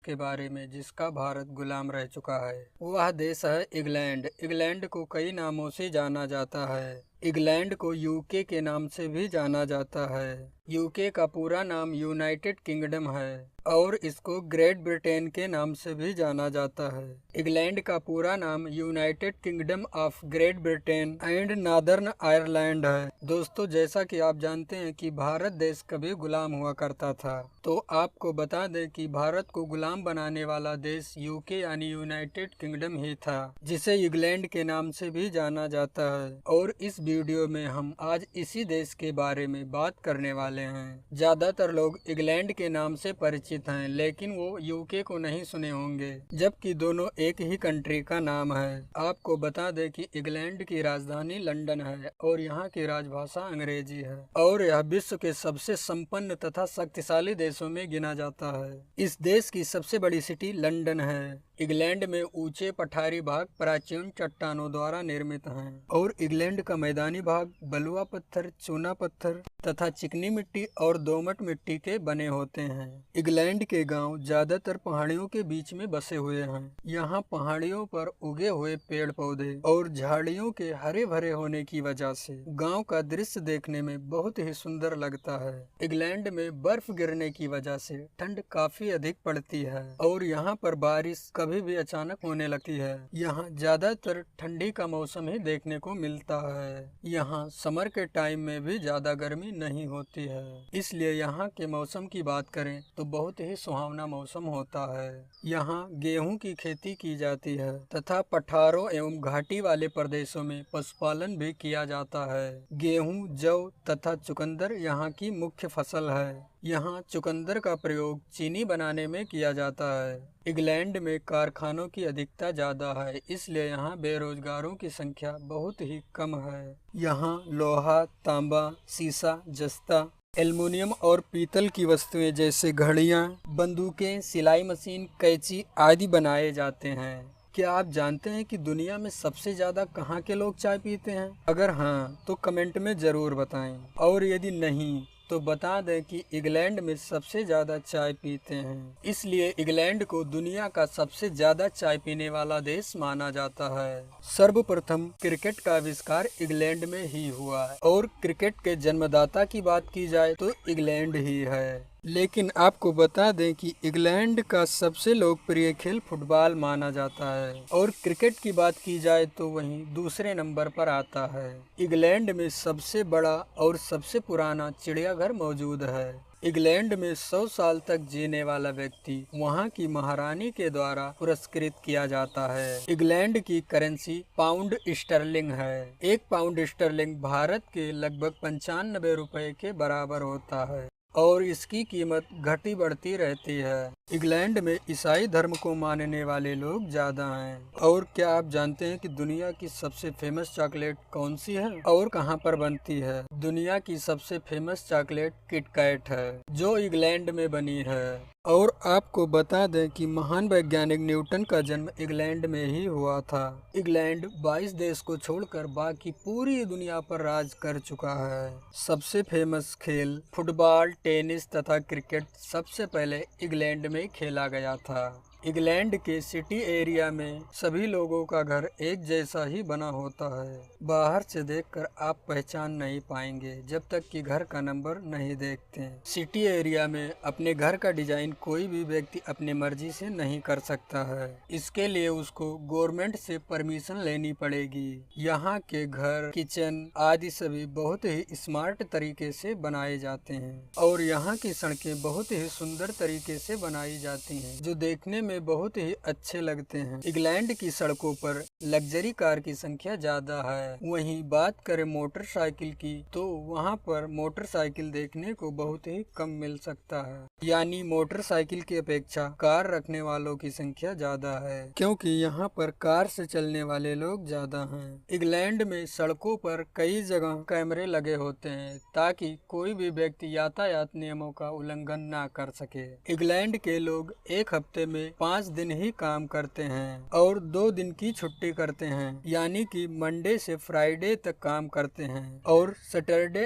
के बारे में जिसका भारत गुलाम रह चुका है। वह देश है इंग्लैंड। इंग्लैंड को कई नामों से जाना जाता है। इंग्लैंड को यूके के नाम से भी जाना जाता है। यूके का पूरा नाम यूनाइटेड किंगडम है और इसको ग्रेट ब्रिटेन के नाम से भी जाना जाता है। इंग्लैंड का पूरा नाम United kingdom of great Britain and northern Ireland है। दोस्तों, जैसा कि आप जानते हैं कि भारत देश कभी गुलाम हुआ करता था, तो आपको बता दें कि भारत को गुलाम बनाने वाला देश यूके यानी यूनाइटेड किंगडम ही था, जिसे इंग्लैंड के नाम से भी जाना जाता है। और इस वीडियो में हम आज इसी देश के बारे में बात करने वाले हैं। ज्यादातर लोग इंग्लैंड के नाम से परिचित हैं, लेकिन वो यूके को नहीं सुने होंगे, जबकि दोनों एक ही कंट्री का नाम है। आपको बता दें कि इंग्लैंड की राजधानी लंदन है और यहाँ की राजभाषा अंग्रेजी है और यह विश्व के सबसे संपन्न तथा शक्तिशाली देशों में गिना जाता है। इस देश की सबसे बड़ी सिटी लंदन है। इंग्लैंड में ऊंचे पठारी भाग प्राचीन चट्टानों द्वारा निर्मित हैं और इंग्लैंड का मैदानी भाग बलुआ पत्थर, चूना पत्थर तथा चिकनी मिट्टी और दोमट मिट्टी के बने होते हैं। इंग्लैंड के गांव ज्यादातर पहाड़ियों के बीच में बसे हुए हैं। यहाँ पहाड़ियों पर उगे हुए पेड़ पौधे और झाड़ियों के हरे भरे होने की वजह से गांव का दृश्य देखने में बहुत ही सुंदर लगता है। इंग्लैंड में बर्फ गिरने की वजह से ठंड काफी अधिक पड़ती है और यहाँ पर बारिश कभी भी अचानक होने लगती है। यहाँ ज्यादातर ठंडी का मौसम ही देखने को मिलता है। यहाँ समर के टाइम में भी ज्यादा गर्मी नहीं होती है, इसलिए यहाँ के मौसम की बात करें तो बहुत ही सुहावना मौसम होता है। यहाँ गेहूं की खेती की जाती है तथा पठारों एवं घाटी वाले प्रदेशों में पशुपालन भी किया जाता है। गेहूं, जौ तथा चुकंदर यहाँ की मुख्य फसल है। यहाँ चुकंदर का प्रयोग चीनी बनाने में किया जाता है। इंग्लैंड में कारखानों की अधिकता ज्यादा है, इसलिए यहाँ बेरोजगारों की संख्या बहुत ही कम है। यहाँ लोहा, तांबा, शीशा, जस्ता, एल्युमिनियम और पीतल की वस्तुएं जैसे घड़ियां, बंदूकें, सिलाई मशीन, कैंची आदि बनाए जाते हैं। क्या आप जानते हैं कि दुनिया में सबसे ज्यादा कहाँ के लोग चाय पीते हैं? अगर हाँ तो कमेंट में जरूर बताएं, और यदि नहीं तो बता दें कि इंग्लैंड में सबसे ज्यादा चाय पीते हैं। इसलिए इंग्लैंड को दुनिया का सबसे ज्यादा चाय पीने वाला देश माना जाता है। सर्वप्रथम क्रिकेट का आविष्कार इंग्लैंड में ही हुआ है और क्रिकेट के जन्मदाता की बात की जाए तो इंग्लैंड ही है। लेकिन आपको बता दें कि इंग्लैंड का सबसे लोकप्रिय खेल फुटबॉल माना जाता है और क्रिकेट की बात की जाए तो वहीं दूसरे नंबर पर आता है। इंग्लैंड में सबसे बड़ा और सबसे पुराना चिड़ियाघर मौजूद है। इंग्लैंड में 100 साल तक जीने वाला व्यक्ति वहां की महारानी के द्वारा पुरस्कृत किया जाता है। इंग्लैंड की करेंसी पाउंड स्टर्लिंग है। 1 पाउंड स्टर्लिंग भारत के लगभग 95 रुपए के बराबर होता है और इसकी कीमत घटी बढ़ती रहती है। इंग्लैंड में ईसाई धर्म को मानने वाले लोग ज्यादा हैं। और क्या आप जानते हैं कि दुनिया की सबसे फेमस चॉकलेट कौन सी है और कहां पर बनती है? दुनिया की सबसे फेमस चॉकलेट किटकैट है, जो इंग्लैंड में बनी है। और आपको बता दें कि महान वैज्ञानिक न्यूटन का जन्म इंग्लैंड में ही हुआ था। इंग्लैंड 22 देश को छोड़कर बाकी पूरी दुनिया पर राज कर चुका है। सबसे फेमस खेल फुटबॉल, टेनिस तथा क्रिकेट सबसे पहले इंग्लैंड में खेला गया था। इंग्लैंड के सिटी एरिया में सभी लोगों का घर एक जैसा ही बना होता है। बाहर से देखकर आप पहचान नहीं पाएंगे जब तक कि घर का नंबर नहीं देखते हैं। सिटी एरिया में अपने घर का डिजाइन कोई भी व्यक्ति अपनी मर्जी से नहीं कर सकता है। इसके लिए उसको गवर्नमेंट से परमिशन लेनी पड़ेगी। यहाँ के घर, किचन आदि सभी बहुत ही स्मार्ट तरीके से बनाए जाते हैं और यहाँ की सड़कें बहुत ही सुंदर तरीके से बनाई जाती हैं, जो देखने में बहुत ही अच्छे लगते हैं। इंग्लैंड की सड़कों पर लग्जरी कार की संख्या ज्यादा है। वहीं बात करें मोटरसाइकिल की तो वहां पर मोटरसाइकिल देखने को बहुत ही कम मिल सकता है, यानी मोटरसाइकिल की अपेक्षा कार रखने वालों की संख्या ज्यादा है, क्योंकि यहाँ पर कार से चलने वाले लोग ज्यादा हैं। इंग्लैंड में सड़कों पर कई जगह कैमरे लगे होते हैं ताकि कोई भी व्यक्ति यातायात नियमों का उल्लंघन ना कर सके। इंग्लैंड के लोग एक हफ्ते में 5 दिन ही काम करते हैं और 2 दिन की छुट्टी करते हैं, यानी कि मंडे से फ्राइडे तक काम करते हैं और सैटरडे